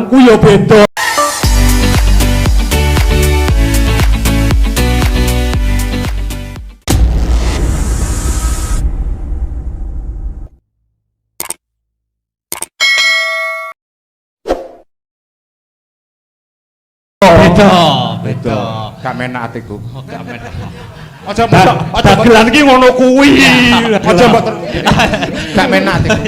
ku yo beda. Beda. Gak menak atiku. Gak menak. Aja dagelan iki ngono kuwi. Aja mbok gak menak atiku.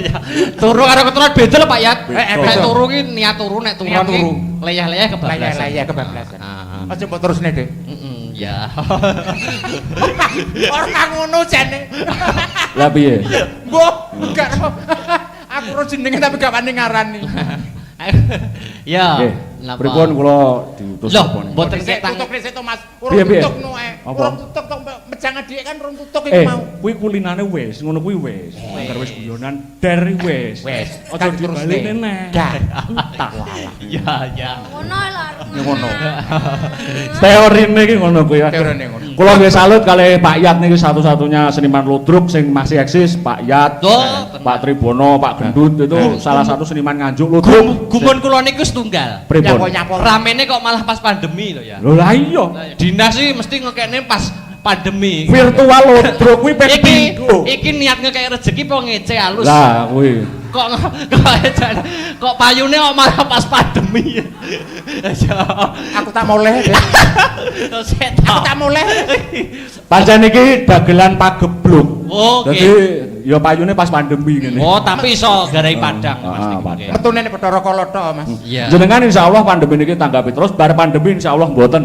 Turu karo keturun beda lho Pak Yat. Nek beda. turu ki niat turu nek turu Niat turu. leyah-leyah kebablasan. Laya kebablasan. Ah. Aja mbok terusne, Dik. Ya. Ora ngono jane. Lah piye? Mbok, gak. Aku ro jenenge tapi gak wani ngarani. Ya. Nggih. Napa? Pripun kula diutus Loh, apa nih? mboten ketang. Tutuk nek to Mas. Piye, piye? Tutukno ae. Apa? Urung tutuk tok mejang adik kan urung tutuk iki mau. Kuwi kulinane wis, ngono kuwi wis. Angger wis guyonan der wis. Wis. Aja dibaleni neh. Gak. Tak walah. Ya. Ngono lho. Ngono. Teorine iki ngono kuwi. Teorine ngono. Kula nggih salut kali Pak Yat niki satu-satunya seniman ludruk sing masih eksis, Pak Yat, Oh, Pak Tribono, Pak Gendut itu salah satu seniman nganjuk ludruk. Gumun kula niku setunggal. Pripun? Nyapa-nyapa. Ramene kok malah pas pandemi lho ya. Lho lah iya. Dinas sih mesti ngekekne pas pandemi. Virtual ludruk kuwi ping Iki pindho. iki niat ngekek rezeki po ngece halus. Lah kuwi. Kok payune kok malah pas pandemi. Aku tak moleh, Dik. Aku tak moleh. Pancen iki dagelan pagebluk. Oke. Dadi ya payune pas pandemi ngene. Oh, tapi iso garai Padang Mas Ah, niku. Padang. Metune nek Bathara Kala tok, Mas. Iya. Jenengan insyaallah pandemi niki tanggapi terus bar pandemi insyaallah mboten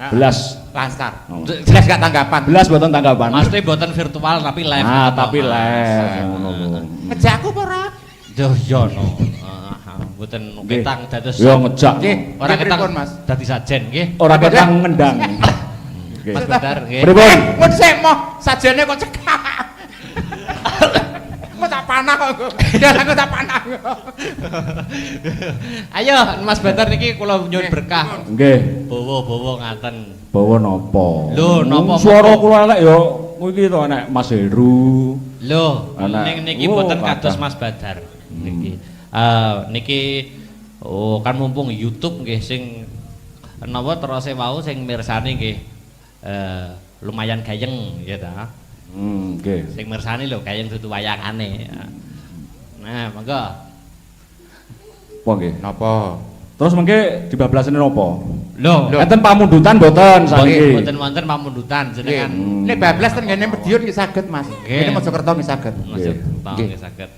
belas. Lanskar. Oh. Jelas gak tanggapan. Belas mboten tanggapan. Mesti boten virtual tapi live. Ah, tapi live ngono lho. Ngejakku apa ora? Yo yo no. Mboten Nggih. ketang dados. Yo ngejak. Nggih. Ora ketang Pripun, Mas? dadi sajen nggih. Ora ketang ngendang. Nggih. Mas Bentar nggih. Pripun? Mun sik moh sajane kok cekak. Kok tak panah kok. Dan aku tak panah. Ayo Mas Bentar niki kula nyuwun berkah. Nggih. Bowo-bowo ngaten. Bawa napa? Lho, napa? Swara kula elek yo kuwi iki to nek Mas Heru. Lho, Anak. ning niki Oh, boten kathah. kados Mas Badar. Niki. Niki kan mumpung YouTube nggih sing napa terose wau sing mirsani nggih lumayan gayeng ya ta. Nggih. Sing mirsani lho gayeng dudu wayangane. Nah, monggo. Apa nggih? Napa? Terus mengke dibablasane napa? Lho, Enten pamundutan mboten saiki. boten wonten pamundutan jenengan. Nek bablas ten ngene Medion nggih saged, Mas. Nggih. Ngene Mojokerto nggih saged. Masuk tau Nggih. nggih saged.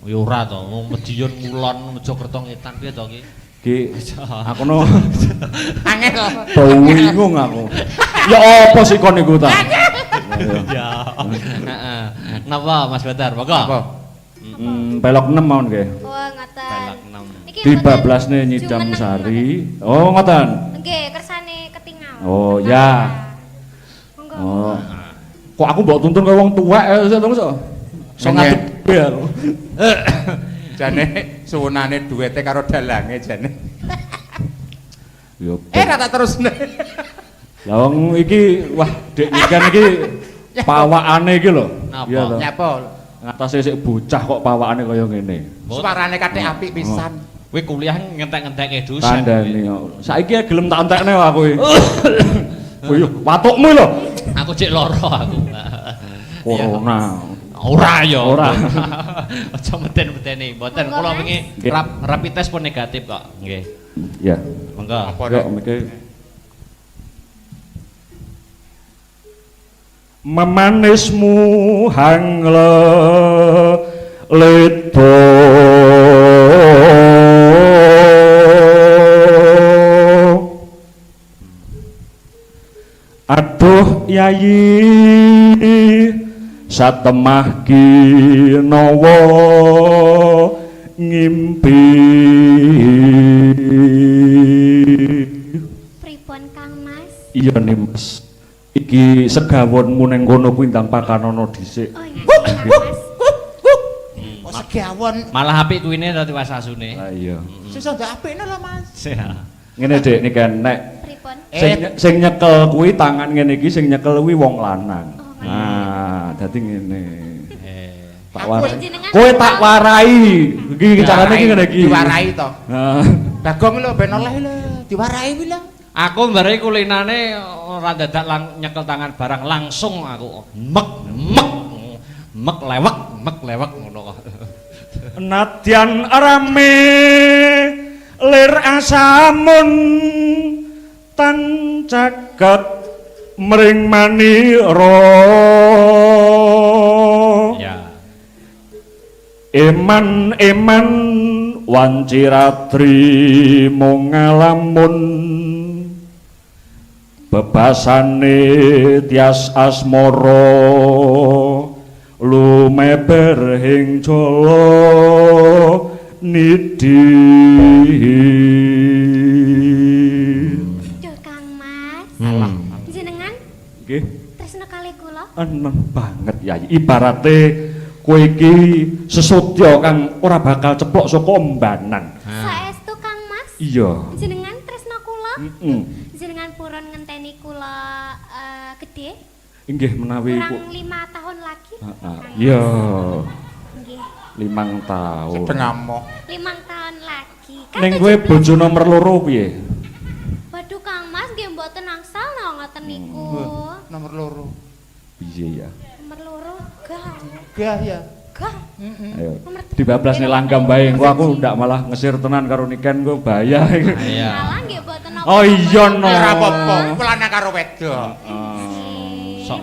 Ya ora to, wong Medion Kulon Mojokerto ngetan piye to ki? Ki aku no Angel. bingung aku. Ya apa sih kon niku ta? Ya. Heeh. Napa Mas Badar? Monggo. Apa? Pelok 6 mawon nggih. Oh, ngoten. Pelak 6. Niki Dibablasne mboten Nyidam jumeneng, Sari. Oh, ngoten. mboten. Nggih, kersane ketinggal. Oh, ya. Monggo. Oh. Kok aku mbok tuntun kaya wong tuwek to, Mas? So Nggih. ngadep bel. Jane suwunane duwete karo dalange jane. Yo. Ra tak terusne. Lah wong iki wah, Dek Niken iki pawakane iki lho. Napa? Iya to. Nyapa? Ngatasé sik bocah kok pawakane kaya ngene. Suarane kathek apik pisan. Kowe kuliah ngentek-ngentekke dosen. Tandane kok. Saiki gelem tak entekne aku iki. Oh iya, watukmu lho. Aku cek loro aku. Corona. Ora ya. Ora. Aja meten-meteni. Mboten Monggo, kula Mas. wingi Nggih. rapid test pun negatif kok. Nggih. Ya. Monggo. Apa Yo nek? mikir memanismu hangle leto aduh yayi satemah kinawa ngimpi Pripun Kang Mas? iya nih Mas iki segawonmu neng kono kuwi ndang pakanono dhisik Oh iya, Kang Mas. Kok segawon Malah apik kuwine rati wasasune. lah iya sisa ndak apikne lho, Mas. ngene Dik niki nek Pripun? sing nyekel kuwi tangan ngene iki sing nyekel kuwi wong lanang Oh, nah dadi ngene tak Aku warai jenengan kowe tak warai iki carane iki ngene iki Diwarai to. Nah, Bagong lho ben oleh lho, diwarai kuwi lho. Aku mbare kulinane ora dadak nyekel tangan barang langsung aku mek lewek ngono kok. Nadyan rame lir asamun tan caket mring manira Ya. Eman wanciratri mung ngalamun bebasane tias asmara lumeber ing jala nidi. Duh Kang Mas. Jenengan Nggih, tresna kalih kula. eneng banget Yayi. Ibarate kowe iki sesotya kang ora bakal ceplok saka embanan. Saestu Kang Mas. Iya. Jenengan tresna kula. Heeh. Jenengan purun ngenteni kula gede. Inggih menawi Kurang 5 tahun lagi. Heeh. Iya. Nggih. 5 tahun. Setengahmu. 5 tahun lagi. Ning kowe bojo nomor loro piye? Waduh Kang Mas nggih mboten angsal no ngoten niku. Nomor loro. Piye ya? Nomor loro gah. Gah ya. Gah. Ayo. Nomor Dibablas nih langgam bae. Engko aku ndak malah ngesir tenan karo Niken kok bahaya. Iya. Malah nggih mboten apa-apa. Oh iya no. Ora apa-apa, pelana karo wedok. Sok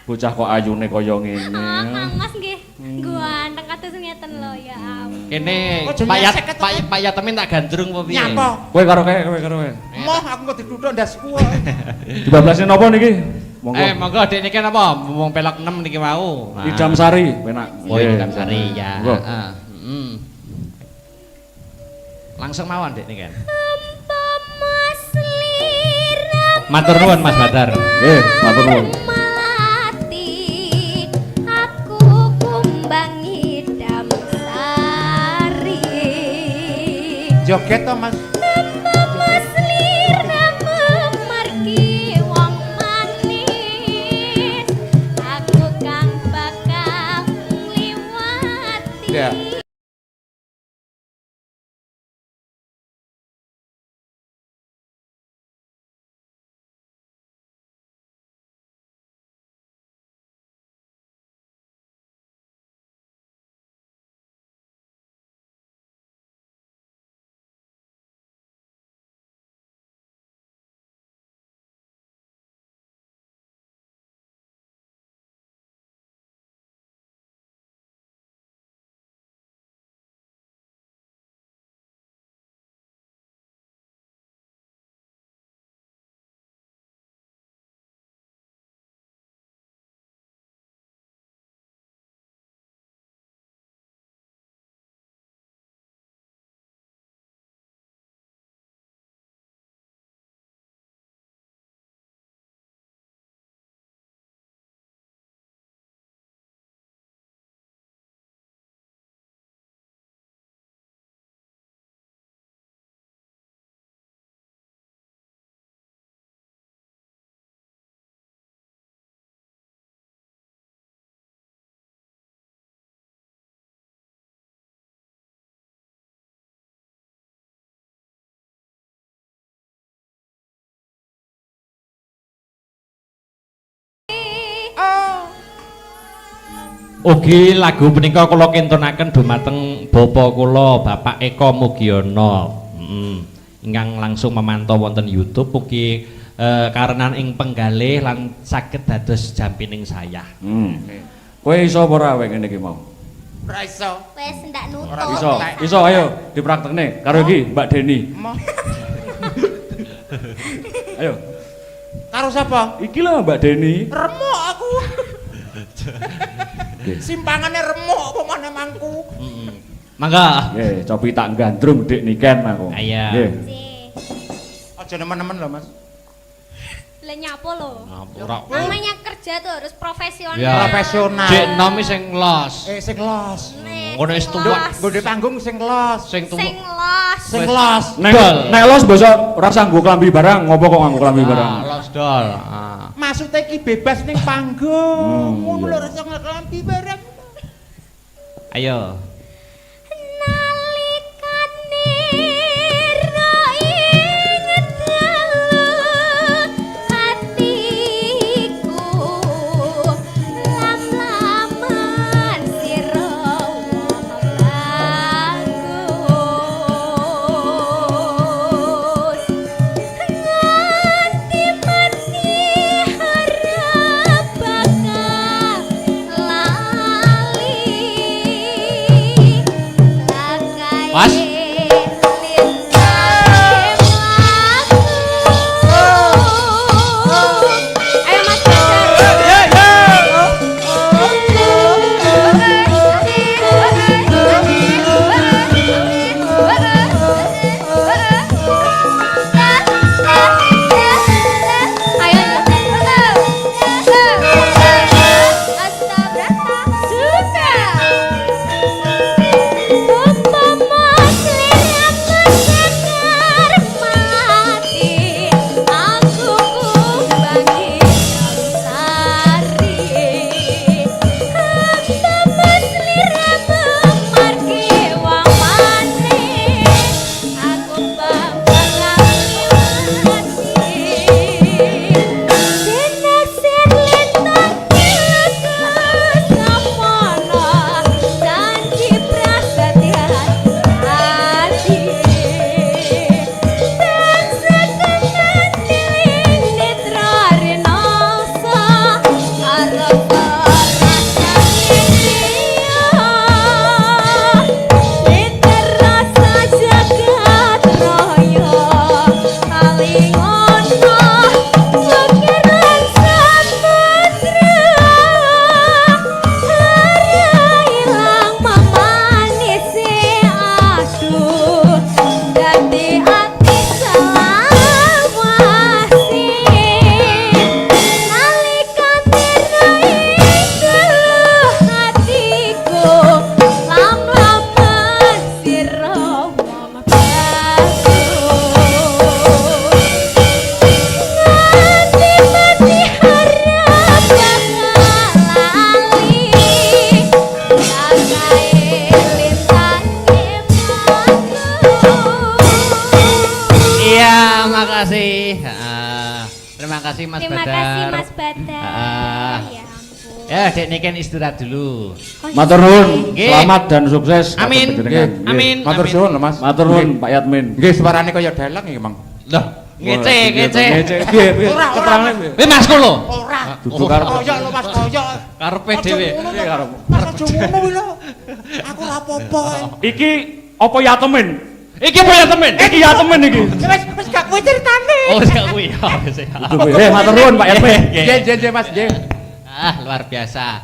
bocah kok ayune kaya ngene. Kang Mas nggih ganteng kados ngeten lho ya ampun. Kene Kok jenenge payat seket to, payat temen tak gandrung apa piye? Nyapa? Kowe karo kowe. Moh aku kok dituthuk ndasku. Dibablasne napa niki? Monggo. Monggo Dik niki napa? Wong pelok 6 niki mau. Idam Sari, penak. Oh, Idam Sari ya. Monggo. Heeh. Langsung mawon Dik niki. Mas liram Matur nuwun Mas Badar. Nggih, matur nuwun. melati aku kumbangi Idam Sari. Joget to Mas. Mas liram margi wong manis. Aku kang bakal ngliwati. Ya. Ugi lagu punika kula kintunaken dumateng bapa kula Bapak Eko Mugiono. Ingkang langsung memantau wonten YouTube ugi karenan ing penggalih lan saged dados jampining saya. Kowe iso apa ora ngene iki mau? Ora iso. Wes ndak nutup. Iso. Iso ayo dipraktekne karo iki Mbak Deni. Moh. Ayo. Karo sapa? Iki lho Mbak Deni. Remuk aku. Simpangane remuk apa maneh mangku. Mangga. Nggih, cobi tak gandrung Dik Niken aku. Iya. Nggih. Aja nemen-nemen lho Mas. Lah nyapo lho. Ora. Namanya kerja tuh harus profesional. Ya. Profesional. Cek nomi sing los. Sing los. Ngono wis tuwa. Nggo di panggung sing los. Sing tuwa. Sing los. Sing los. Nek los basa ora sanggo klambi barang, ngopo kok nganggo klambi barang? Los dol. Maksudnya iki bebas ning panggung. Ngono lho ora iso nglambi barang. Ayo. Nalikane Terima kasih Mas Terima Badar. kasih Mas Badar. Ya ampun. Ya, Dek Niken istirahat dulu. Matur nuwun, Nggih. selamat dan sukses. Amin. Nggih. Amin. Matur Amin. suwun lho Mas. Matur nuwun Pak Yatmin. Nggih suarane kaya dalang iki, Mang. Loh, ngece, ngece. Piye piye? Ora, ora. Keterangan piye? Mas lho. Ora. Dudu karo Kaya lho Mas, kaya. Karepe dhewe. piye karo. Mas aja ngono kuwi lho. Aku ora apa-apa. Iki apa Yatmin? Iki apa ya temen? Iki Yatmin iki. Wis gak kuwi ceritane. Oh, sak kuwi. Ya, wis. Dudu kuwi. Matur nuwun Pak Yatmin. Nggih, nggih Mas, nggih. Ah, luar biasa.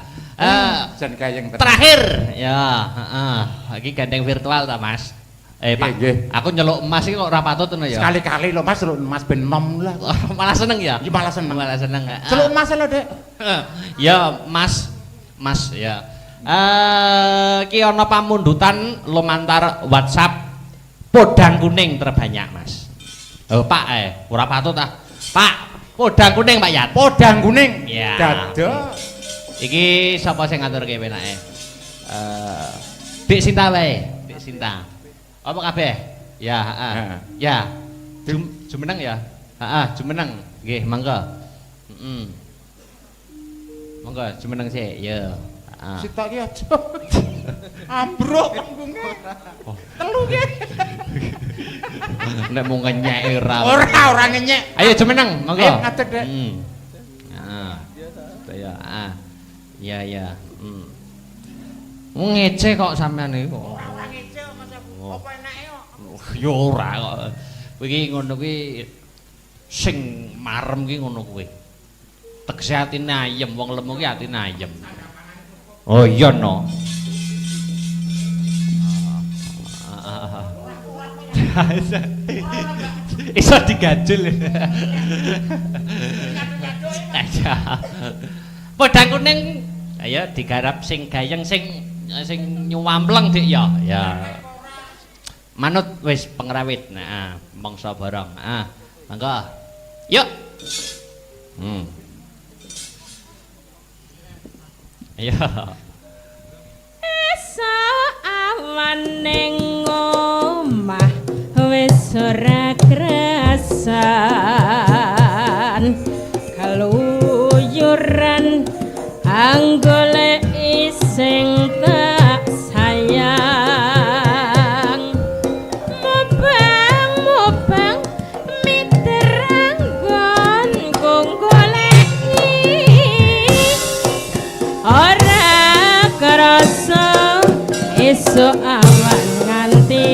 Jan kayeng Terakhir, ya, heeh. Iki gandeng virtual ta, Mas? Pak, Nggih. aku nyeluk emas iki kok ora patut ngono ya. Sekali-kali lho Mas, lho Mas ben nom lah. Malah seneng ya? Iki malah seneng. Malah seneng. heeh. Celuk Mas lho, Dek. Ya, Mas ya. Ki ana pamundutan lumantar WhatsApp podang kuning terbanyak, Mas. Oh, Pak ora patut ah. Pak, podang kuning Pak Yat. Podang kuning. Ya. Dadah. Iki sapa sing ngaturke penake? Dik Sinta wae, Dik Sinta. Apa kabeh? Ya, heeh. Heeh. Ya. Jumeneng ya? Heeh, jumeneng. Nggih, mangga. Heeh. Mangga jumeneng sik, ya. Heeh. Sitok iki aja. Ambruk punggunge. Telu ki. Nek mau ngenyek ora. Ora ngenyek. Ayo jumeneng, mangga. Ayo ngadeg, Dek. Heeh. Ya, heeh. Iya, iya. Ngece kok sampean iki kok. Ora ngece Mas aku. Apa enake kok? Ya ora kok. Kowe iki ngono kuwi sing marem ki ngono kuwi. Tegese atine ayem, wong lemu ki atine ayem. Oh iya no. Iso digajul. Aja. Podang kuning ayo digarap sing gayeng sing nyuwampleng Dik ya. Ya. Manut wis pengrawit. Nah, mangsa barang. Mangga. Yuk. Ayo. Esuk awan ning omah wis ora krasan kaluyuran anggolek sing tak sayang mubang miter anggon kong goleki ora kerasa esuk awan nganti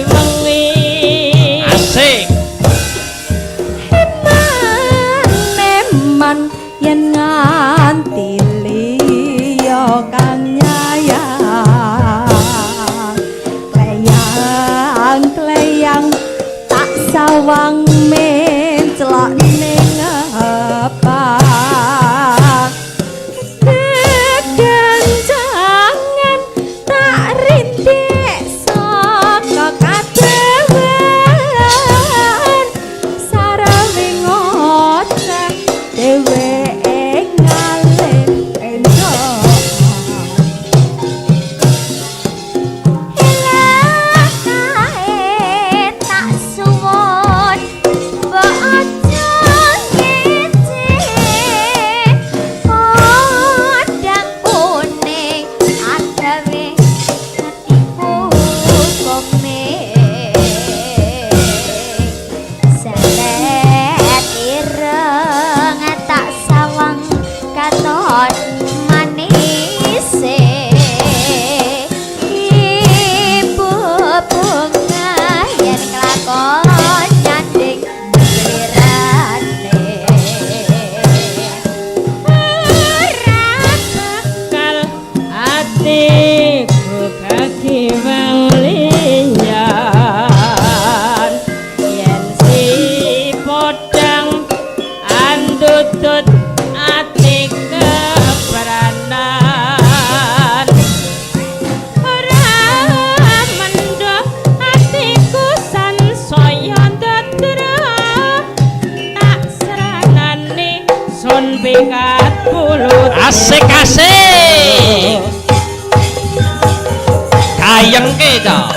wengi Asik. Neman yen nganti liya kang nyayang kleyang tak sawang mencelok ning apa keganjangan tak rintik saka kadewan sarawe ngoceh dheweke ngalih entuk tak Asik-asik. Kayengke, Cok.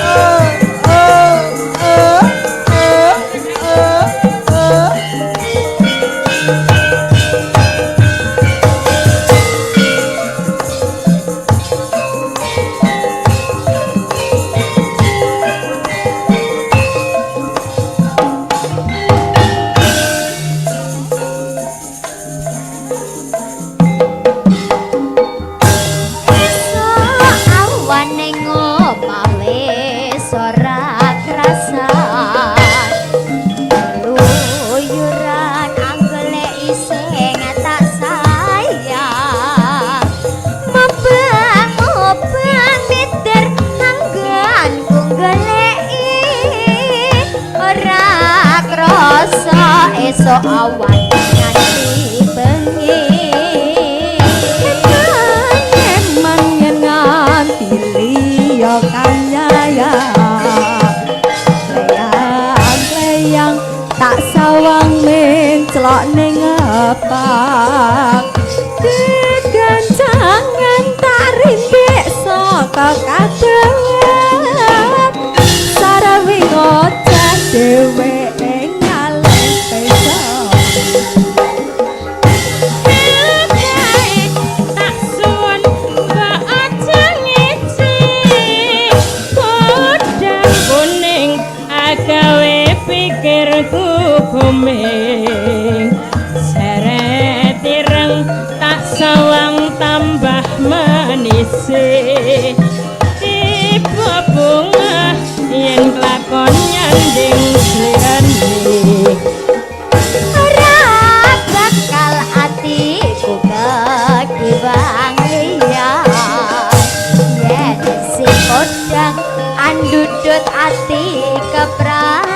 So awan nganti bengi emang yen nganti liya kanyaya leyang tak sawang menclok ning apak kegancangan tak rintik saka kadhep sarawi ngoceh dhewe kuming seret ireng tak sawang tambah manise tiba bunga yen lakon nyanding sliyane ora bakal atiku kekiwang liya yen si kodang andudut ati kepranan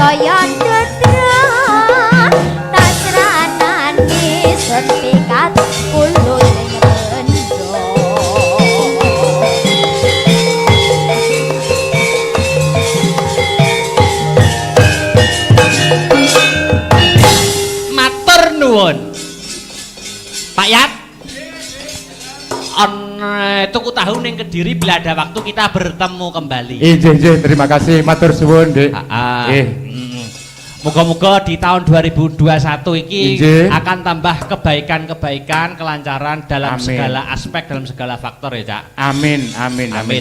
saya dedra tak seranani sepikat ulu ning rendo Matur nuwun Pak Yat tuku tahu ning Kediri bila ada waktu kita bertemu kembali. Injih, terima kasih, matur suwun, Dik. Moga-moga di tahun 2021 iki Injih. akan tambah kebaikan-kebaikan, kelancaran dalam Amin. segala aspek, dalam segala faktor ya, Cak. Amin, amin, amin.